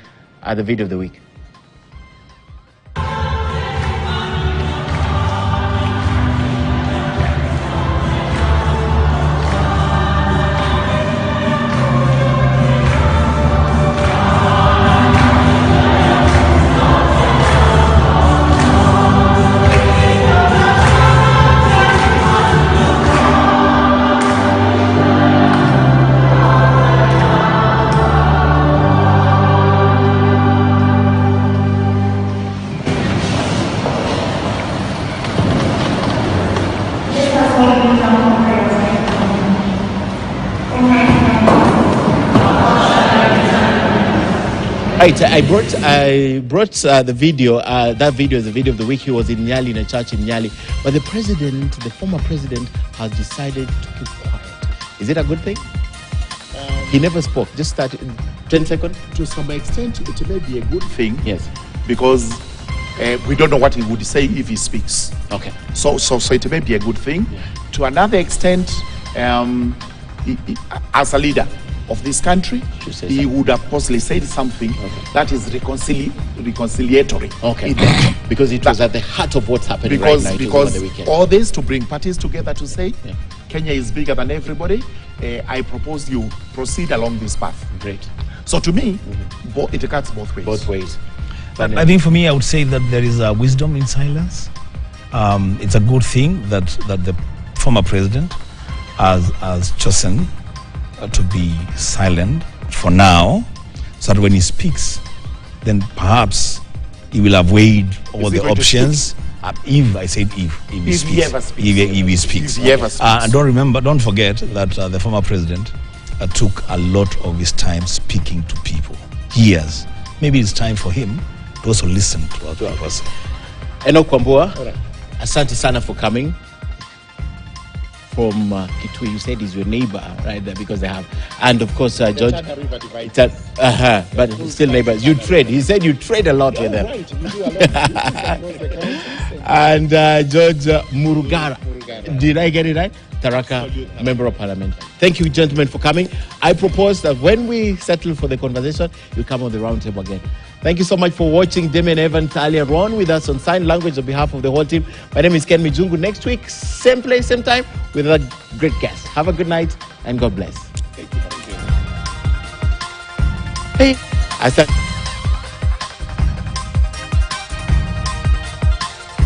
at the video of the week. Right, I brought the video. That video is the video of the week. He was in Nyali, in a church in Nyali. But the former president, has decided to keep quiet. Is it a good thing? He never spoke. Just started. 10 seconds. To some extent, it may be a good thing. Yes. Because we don't know what he would say if he speaks. Okay. So it may be a good thing. Yeah. To another extent, as a leader of this country, he would have possibly said something that is reconciliatory. Okay. Because it was at the heart of what's happening right now. Because all this to bring parties together to say, Kenya is bigger than everybody. I propose you proceed along this path. Great. So to me, it cuts both ways. Both ways. I think for me, I would say that there is a wisdom in silence. It's a good thing that the former president has chosen to be silent for now, so that when he speaks, then perhaps he will have weighed all the options. If he ever speaks. And don't forget that the former president took a lot of his time speaking to people. Years. Maybe it's time for him to also listen to what people say. Enoch Kwambua, asante sana for coming from Kitui. You said he's your neighbor right there because they have, and of course George. But still neighbors. You trade. He said you trade a lot with them. Right, we do a lot. And George Murugara. Did I get it right? Taraka, Member of Parliament. Thank you, gentlemen, for coming. I propose that when we settle for the conversation, you come on the round table again. Thank you so much for watching. Damien, Evan, Talia, Ron with us on sign language on behalf of the whole team. My name is Ken Mijungu. Next week, same place, same time, with a great guest. Have a good night and God bless. Thank you. Hey, I said.